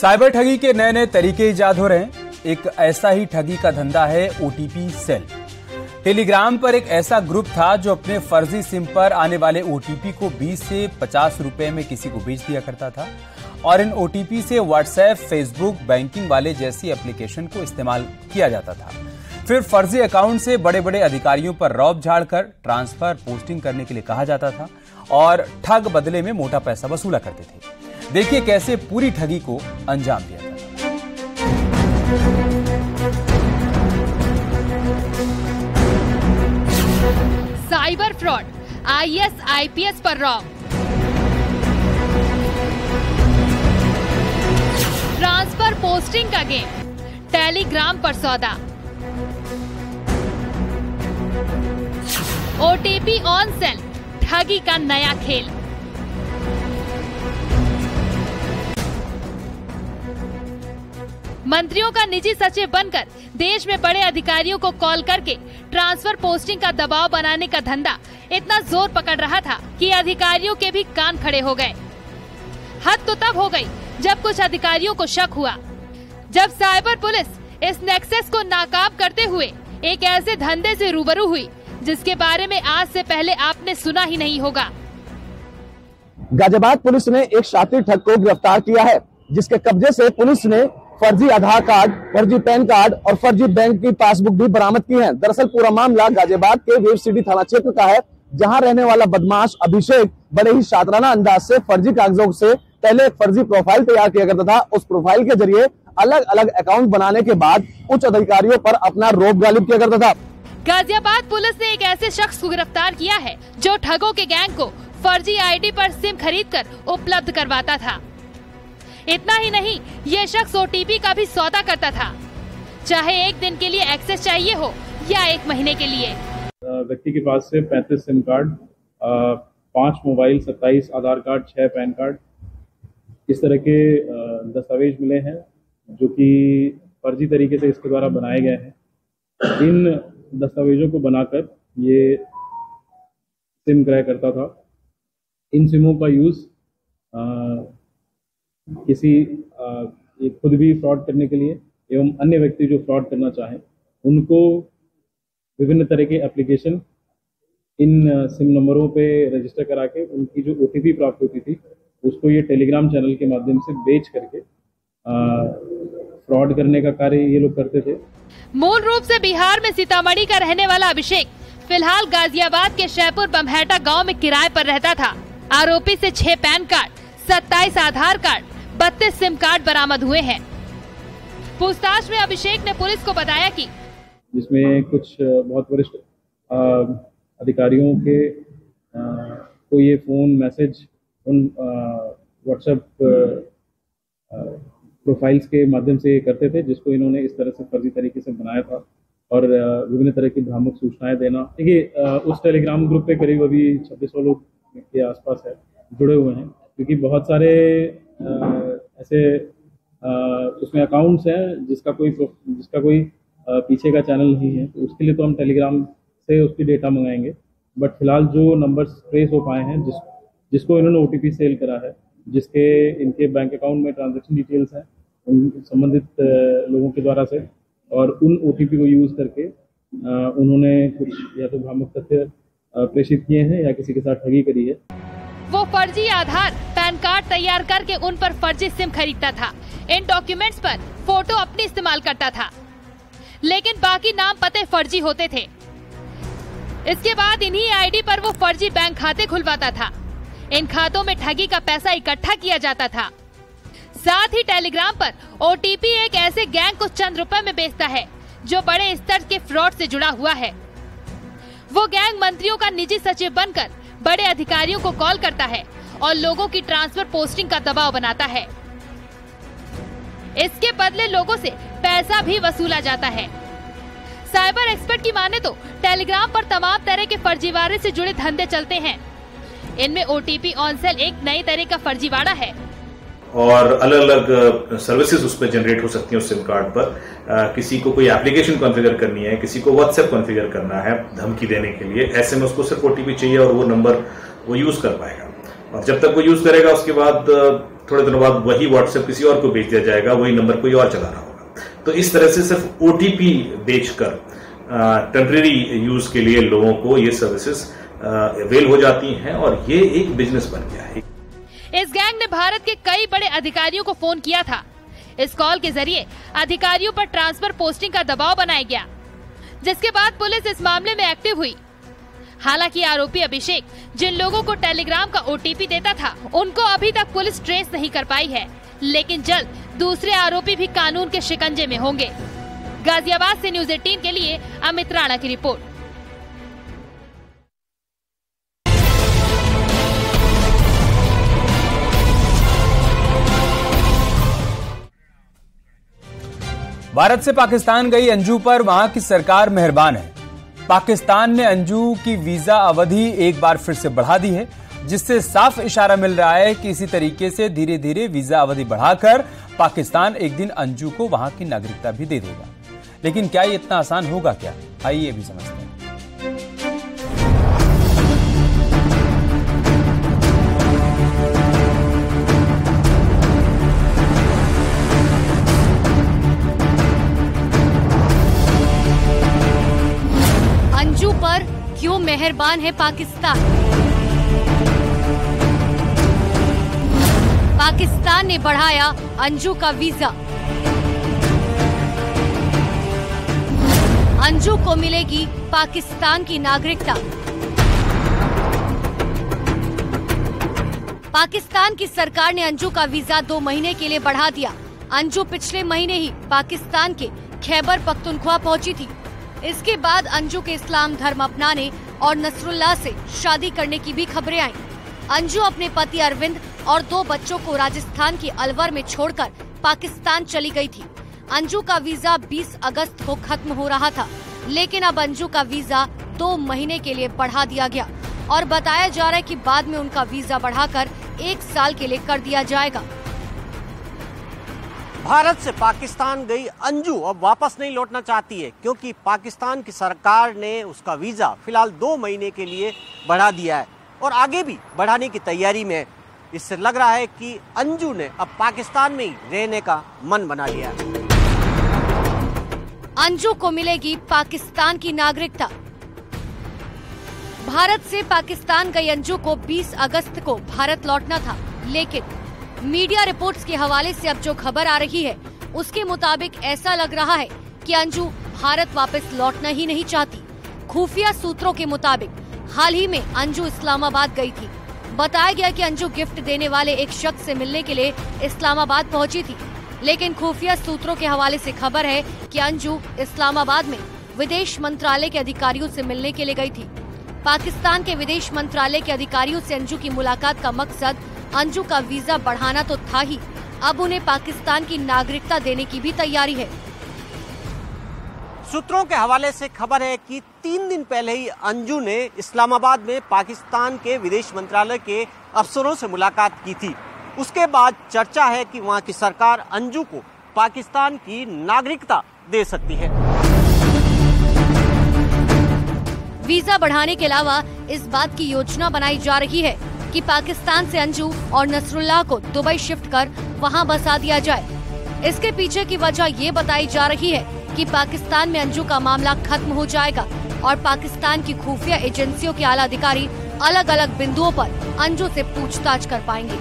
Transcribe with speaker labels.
Speaker 1: Cyber ठगी के नए नए तरीके इजाद हो रहे हैं। एक ऐसा ही ठगी का धंधा है ओटीपी सेल। टेलीग्राम पर एक ऐसा ग्रुप था जो अपने फर्जी सिम पर आने वाले ओटीपी को 20 से 50 रुपए में किसी को बेच दिया करता था और इन ओटीपी से व्हाट्सएप, फेसबुक, बैंकिंग वाले जैसी एप्लीकेशन को इस्तेमाल किया जाता था। फिर फर्जी अकाउंट से बड़े बड़े अधिकारियों पर रौब झाड़कर ट्रांसफर, पोस्टिंग करने के लिए कहा जाता था और ठग बदले में मोटा पैसा वसूला करते थे। देखिए कैसे पूरी ठगी को अंजाम दिया जाता है।
Speaker 2: साइबर फ्रॉड, आईएएस, आईपीएस पर रौब, ट्रांसफर पोस्टिंग का गेम, टेलीग्राम पर सौदा, ओटीपी ऑन सेल, ठगी का नया खेल। मंत्रियों का निजी सचिव बनकर देश में बड़े अधिकारियों को कॉल करके ट्रांसफर पोस्टिंग का दबाव बनाने का धंधा इतना जोर पकड़ रहा था कि अधिकारियों के भी कान खड़े हो गए। हद तो तब हो गई जब कुछ अधिकारियों को शक हुआ, जब साइबर पुलिस इस नेक्सस को नाकाब करते हुए एक ऐसे धंधे से रूबरू हुई जिसके बारे में आज से पहले आपने सुना ही नहीं होगा।
Speaker 3: गाजियाबाद पुलिस ने एक शातिर ठग को गिरफ्तार किया है, जिसके कब्जे से पुलिस ने फर्जी आधार कार्ड, फर्जी पैन कार्ड और फर्जी बैंक की पासबुक भी बरामद की है। दरअसल पूरा मामला गाजियाबाद के वेब सिटी थाना क्षेत्र का है, जहां रहने वाला बदमाश अभिषेक बड़े ही शातिराना अंदाज से फर्जी कागजों से पहले एक फर्जी प्रोफाइल तैयार किया करता था। उस प्रोफाइल के जरिए अलग अलग अकाउंट बनाने के बाद उच्च अधिकारियों पर अपना रौब गालिब किया करता था।
Speaker 2: गाजियाबाद पुलिस ने एक ऐसे शख्स को गिरफ्तार किया है जो ठगों के गैंग को फर्जी आईडी पर सिम खरीदकर उपलब्ध करवाता था। इतना ही नहीं, ये शख्स ओटीपी का भी सौदा करता था, चाहे एक दिन के लिए एक्सेस चाहिए हो या एक महीने के लिए।
Speaker 4: व्यक्ति के पास से 35 सिम कार्ड, 5 मोबाइल, 27 आधार कार्ड, 6 पैन कार्ड, इस तरह के दस्तावेज मिले हैं जो कि फर्जी तरीके से इसके द्वारा बनाए गए हैं। इन दस्तावेजों को बनाकर ये सिम क्रय करता था। इन सिमों का यूज किसी खुद भी फ्रॉड करने के लिए एवं अन्य व्यक्ति जो फ्रॉड करना चाहें उनको विभिन्न तरह के एप्लीकेशन इन सिम नंबरों पे रजिस्टर करा के उनकी जो ओटीपी प्राप्त होती थी उसको ये टेलीग्राम चैनल के माध्यम से बेच करके फ्रॉड करने का कार्य ये लोग करते थे।
Speaker 2: मूल रूप से बिहार में सीतामढ़ी का रहने वाला अभिषेक फिलहाल गाजियाबाद के शहपुर बमहेटा गांव में किराए पर रहता था। आरोपी से 6 पैन कार्ड, 27 आधार कार्ड, 32 सिम कार्ड बरामद हुए हैं। पूछताछ में अभिषेक ने पुलिस को बताया कि
Speaker 4: जिसमें कुछ बहुत वरिष्ठ अधिकारियों के को ये फोन मैसेज उन व्हाट्सएप प्रोफाइल्स के माध्यम से करते थे, जिसको इन्होंने इस तरह से फर्जी तरीके से बनाया था और विभिन्न तरह की भ्रामक सूचनाएं देना। देखिए उस टेलीग्राम ग्रुप पे करीब अभी 2600 लोग के आसपास है जुड़े हुए हैं, क्योंकि बहुत सारे ऐसे उसमें अकाउंट्स हैं जिसका कोई पीछे का चैनल नहीं है, तो उसके लिए तो हम टेलीग्राम से उसकी डेटा मंगाएंगे। बट फिलहाल जो नंबर्स ट्रेस हो पाए हैं, जिसको इन्होंने ओटीपी सेल करा है, जिसके इनके बैंक अकाउंट में ट्रांजैक्शन डिटेल्स हैं उन संबंधित लोगों के द्वारा से, और उन ओटीपी को यूज करके उन्होंने कुछ या तो भ्रामक तथ्य प्रेषित किए हैं या किसी के साथ ठगी करी है।
Speaker 2: वो फर्जी आधार, पैन कार्ड तैयार करके उन पर फर्जी सिम खरीदता था। इन डॉक्यूमेंट्स पर फोटो अपनी इस्तेमाल करता था, लेकिन बाकी नाम पते फर्जी होते थे। इसके बाद इन्हीं आईडी पर वो फर्जी बैंक खाते खुलवाता था। इन खातों में ठगी का पैसा इकट्ठा किया जाता था। साथ ही टेलीग्राम पर ओटीपी एक ऐसे गैंग को चंद रुपए में बेचता है जो बड़े स्तर के फ्रॉड से जुड़ा हुआ है। वो गैंग मंत्रियों का निजी सचिव बनकर बड़े अधिकारियों को कॉल करता है और लोगों की ट्रांसफर पोस्टिंग का दबाव बनाता है। इसके बदले लोगों से पैसा भी वसूला जाता है। साइबर एक्सपर्ट की माने तो टेलीग्राम पर तमाम तरह के फर्जीवाड़े से जुड़े धंधे चलते हैं। इनमें ओटीपी ऑन सेल एक नई तरह का फर्जीवाड़ा है
Speaker 5: और अलग अलग सर्विसेज उस पर जनरेट हो सकती हैं उस सिम कार्ड पर। किसी को कोई एप्लीकेशन कॉन्फ़िगर करनी है, किसी को व्हाट्सएप कॉन्फ़िगर करना है धमकी देने के लिए, ऐसे में उसको सिर्फ ओटीपी चाहिए और वो नंबर वो यूज कर पाएगा। और जब तक वो यूज करेगा उसके बाद थोड़े दिनों बाद वही व्हाट्सएप किसी और को भेज दिया जाएगा, वही नंबर कोई और चला रहा होगा। तो इस तरह से सिर्फ ओटीपी बेचकर टेम्परेरी यूज के लिए लोगों को ये सर्विसेज अवेल हो जाती हैं और ये एक बिजनेस बन गया है।
Speaker 2: इस गैंग ने भारत के कई बड़े अधिकारियों को फोन किया था। इस कॉल के जरिए अधिकारियों पर ट्रांसफर पोस्टिंग का दबाव बनाया गया, जिसके बाद पुलिस इस मामले में एक्टिव हुई। हालांकि आरोपी अभिषेक जिन लोगों को टेलीग्राम का ओटीपी देता था, उनको अभी तक पुलिस ट्रेस नहीं कर पाई है, लेकिन जल्द दूसरे आरोपी भी कानून के शिकंजे में होंगे। गाजियाबाद से न्यूज़ 18 के लिए अमित राणा की रिपोर्ट।
Speaker 1: भारत से पाकिस्तान गई अंजू पर वहां की सरकार मेहरबान है। पाकिस्तान ने अंजू की वीजा अवधि एक बार फिर से बढ़ा दी है, जिससे साफ इशारा मिल रहा है कि इसी तरीके से धीरे धीरे वीजा अवधि बढ़ाकर पाकिस्तान एक दिन अंजू को वहां की नागरिकता भी दे देगा। लेकिन क्या ये इतना आसान होगा क्या? आइए भी समझते हैं।
Speaker 6: अंजू पर क्यों मेहरबान है पाकिस्तान? पाकिस्तान ने बढ़ाया अंजू का वीजा। अंजू को मिलेगी पाकिस्तान की नागरिकता। पाकिस्तान की सरकार ने अंजू का वीजा 2 महीने के लिए बढ़ा दिया। अंजू पिछले महीने ही पाकिस्तान के खैबर पख्तूनख्वा पहुंची थी। इसके बाद अंजू के इस्लाम धर्म अपनाने और नसरुल्लाह से शादी करने की भी खबरें आईं। अंजू अपने पति अरविंद और 2 बच्चों को राजस्थान के अलवर में छोड़कर पाकिस्तान चली गई थी। अंजू का वीजा 20 अगस्त को खत्म हो रहा था, लेकिन अब अंजू का वीजा 2 महीने के लिए बढ़ा दिया गया और बताया जा रहा है कि बाद में उनका वीजा बढ़ाकर 1 साल के लिए कर दिया जाएगा।
Speaker 7: भारत से पाकिस्तान गई अंजू अब वापस नहीं लौटना चाहती है, क्योंकि पाकिस्तान की सरकार ने उसका वीजा फिलहाल 2 महीने के लिए बढ़ा दिया है और आगे भी बढ़ाने की तैयारी में है। इससे लग रहा है कि अंजू ने अब पाकिस्तान में ही रहने का मन बना लिया है।
Speaker 6: अंजू को मिलेगी पाकिस्तान की नागरिकता। भारत से पाकिस्तान गई अंजू को 20 अगस्त को भारत लौटना था, लेकिन मीडिया रिपोर्ट्स के हवाले से अब जो खबर आ रही है उसके मुताबिक ऐसा लग रहा है कि अंजू भारत वापस लौटना ही नहीं चाहती। खुफिया सूत्रों के मुताबिक हाल ही में अंजू इस्लामाबाद गई थी। बताया गया कि अंजू गिफ्ट देने वाले एक शख्स से मिलने के लिए इस्लामाबाद पहुंची थी, लेकिन खुफिया सूत्रों के हवाले से खबर है कि अंजू इस्लामाबाद में विदेश मंत्रालय के अधिकारियों से मिलने के लिए गई थी। पाकिस्तान के विदेश मंत्रालय के अधिकारियों से अंजू की मुलाकात का मकसद अंजू का वीजा बढ़ाना तो था ही, अब उन्हें पाकिस्तान की नागरिकता देने की भी तैयारी है।
Speaker 7: सूत्रों के हवाले से खबर है कि 3 दिन पहले ही अंजू ने इस्लामाबाद में पाकिस्तान के विदेश मंत्रालय के अफसरों से मुलाकात की थी। उसके बाद चर्चा है कि वहां की सरकार अंजू को पाकिस्तान की नागरिकता दे सकती है।
Speaker 6: वीजा बढ़ाने के अलावा इस बात की योजना बनाई जा रही है कि पाकिस्तान से अंजू और नसरुल्लाह को दुबई शिफ्ट कर वहां बसा दिया जाए। इसके पीछे की वजह ये बताई जा रही है कि पाकिस्तान में अंजू का मामला खत्म हो जाएगा और पाकिस्तान की खुफिया एजेंसियों के आला अधिकारी अलग अलग बिंदुओं पर अंजू से पूछताछ कर पाएंगे।